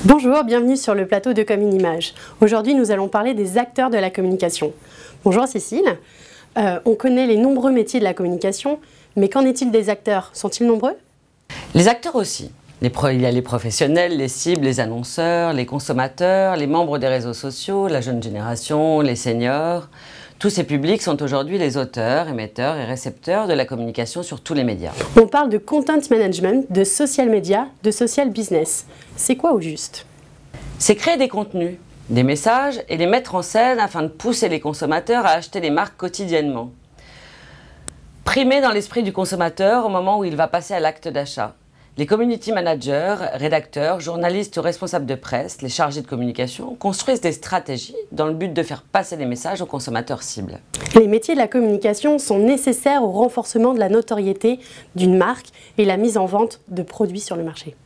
Bonjour, bienvenue sur le plateau de Comme une image. Aujourd'hui, nous allons parler des acteurs de la communication. Bonjour Cécile. On connaît les nombreux métiers de la communication, mais qu'en est-il des acteurs? Sont-ils nombreux? Les acteurs aussi. Il y a les professionnels, les cibles, les annonceurs, les consommateurs, les membres des réseaux sociaux, la jeune génération, les seniors. Tous ces publics sont aujourd'hui les auteurs, émetteurs et récepteurs de la communication sur tous les médias. On parle de content management, de social media, de social business. C'est quoi au juste? C'est créer des contenus, des messages et les mettre en scène afin de pousser les consommateurs à acheter les marques quotidiennement. Primer dans l'esprit du consommateur au moment où il va passer à l'acte d'achat. Les community managers, rédacteurs, journalistes ou responsables de presse, les chargés de communication, construisent des stratégies dans le but de faire passer les messages aux consommateurs cibles. Les métiers de la communication sont nécessaires au renforcement de la notoriété d'une marque et la mise en vente de produits sur le marché.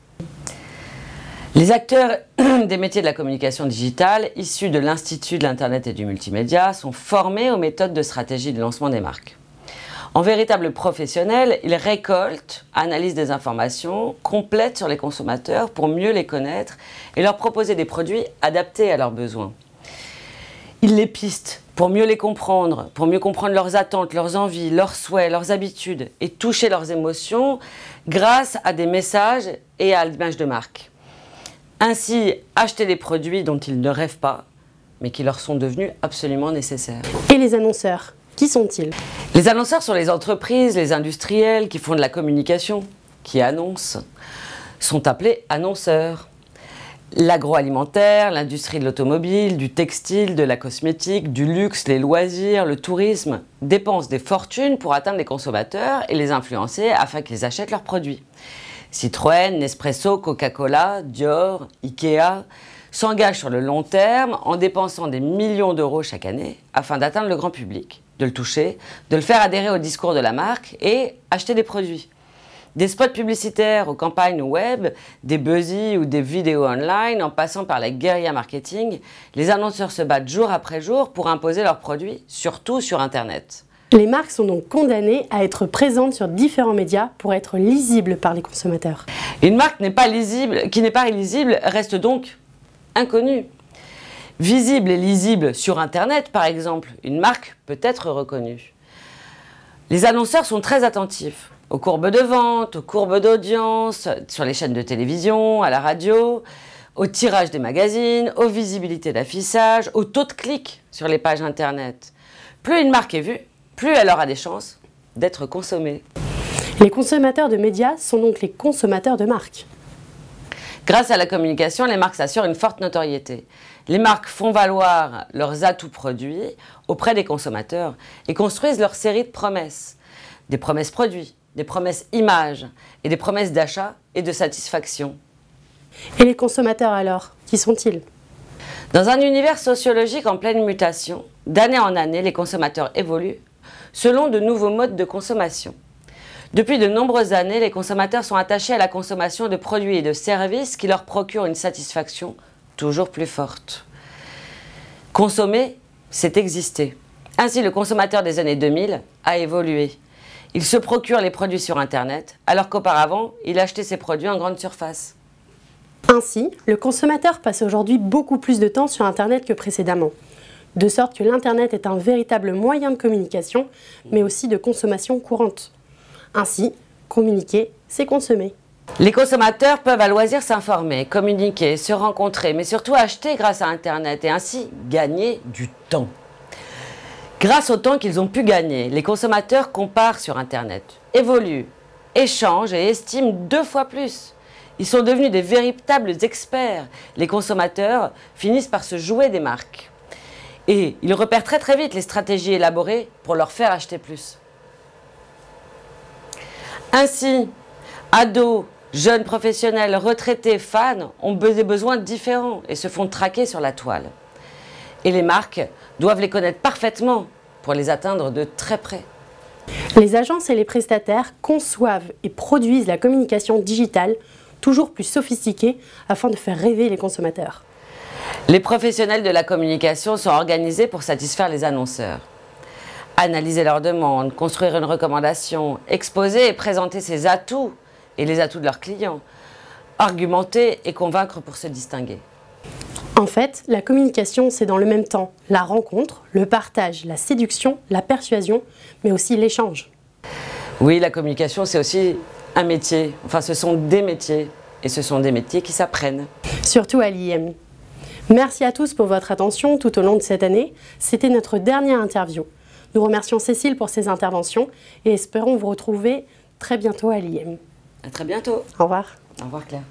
Les acteurs des métiers de la communication digitale, issus de l'Institut de l'Internet et du Multimédia, sont formés aux méthodes de stratégie de lancement des marques. En véritables professionnels, ils récoltent, analysent des informations complètes sur les consommateurs pour mieux les connaître et leur proposer des produits adaptés à leurs besoins. Ils les pistent pour mieux les comprendre, pour mieux comprendre leurs attentes, leurs envies, leurs souhaits, leurs habitudes et toucher leurs émotions grâce à des messages et à l'image de marque. Ainsi, acheter des produits dont ils ne rêvent pas, mais qui leur sont devenus absolument nécessaires. Et les annonceurs, qui sont-ils? Les annonceurs sont les entreprises, les industriels qui font de la communication, qui annoncent, sont appelés annonceurs. L'agroalimentaire, l'industrie de l'automobile, du textile, de la cosmétique, du luxe, les loisirs, le tourisme dépensent des fortunes pour atteindre les consommateurs et les influencer afin qu'ils achètent leurs produits. Citroën, Nespresso, Coca-Cola, Dior, Ikea s'engagent sur le long terme en dépensant des millions d'euros chaque année afin d'atteindre le grand public, de le toucher, de le faire adhérer au discours de la marque et acheter des produits. Des spots publicitaires aux campagnes web, des buzzy ou des vidéos online, en passant par la guérilla marketing, les annonceurs se battent jour après jour pour imposer leurs produits, surtout sur Internet. Les marques sont donc condamnées à être présentes sur différents médias pour être lisibles par les consommateurs. Une marque qui n'est pas lisible reste donc inconnue. Visible et lisible sur Internet, par exemple, une marque peut être reconnue. Les annonceurs sont très attentifs aux courbes de vente, aux courbes d'audience, sur les chaînes de télévision, à la radio, au tirage des magazines, aux visibilités d'affichage, au taux de clic sur les pages Internet. Plus une marque est vue, plus elle aura des chances d'être consommée. Les consommateurs de médias sont donc les consommateurs de marques. Grâce à la communication, les marques s'assurent une forte notoriété. Les marques font valoir leurs atouts produits auprès des consommateurs et construisent leur série de promesses. Des promesses produits, des promesses images et des promesses d'achat et de satisfaction. Et les consommateurs alors, qui sont-ils? Dans un univers sociologique en pleine mutation, d'année en année, les consommateurs évoluent selon de nouveaux modes de consommation. Depuis de nombreuses années, les consommateurs sont attachés à la consommation de produits et de services qui leur procurent une satisfaction toujours plus forte. Consommer, c'est exister. Ainsi, le consommateur des années 2000 a évolué. Il se procure les produits sur Internet, alors qu'auparavant, il achetait ses produits en grande surface. Ainsi, le consommateur passe aujourd'hui beaucoup plus de temps sur Internet que précédemment. De sorte que l'Internet est un véritable moyen de communication, mais aussi de consommation courante. Ainsi, communiquer, c'est consommer. Les consommateurs peuvent à loisir s'informer, communiquer, se rencontrer, mais surtout acheter grâce à Internet et ainsi gagner du temps. Grâce au temps qu'ils ont pu gagner, les consommateurs comparent sur Internet, évoluent, échangent et estiment 2 fois plus. Ils sont devenus des véritables experts. Les consommateurs finissent par se jouer des marques. Et ils repèrent très vite les stratégies élaborées pour leur faire acheter plus. Ainsi, ados, jeunes professionnels, retraités, fans ont des besoins différents et se font traquer sur la toile. Et les marques doivent les connaître parfaitement pour les atteindre de très près. Les agences et les prestataires conçoivent et produisent la communication digitale toujours plus sophistiquée afin de faire rêver les consommateurs. Les professionnels de la communication sont organisés pour satisfaire les annonceurs. Analyser leurs demandes, construire une recommandation, exposer et présenter ses atouts et les atouts de leurs clients, argumenter et convaincre pour se distinguer. En fait, la communication, c'est dans le même temps la rencontre, le partage, la séduction, la persuasion, mais aussi l'échange. Oui, la communication, c'est aussi un métier. Enfin, ce sont des métiers. Et ce sont des métiers qui s'apprennent. Surtout à l'IEM. Merci à tous pour votre attention tout au long de cette année. C'était notre dernière interview. Nous remercions Cécile pour ses interventions et espérons vous retrouver très bientôt à l'IEM. À très bientôt. Au revoir. Au revoir Claire.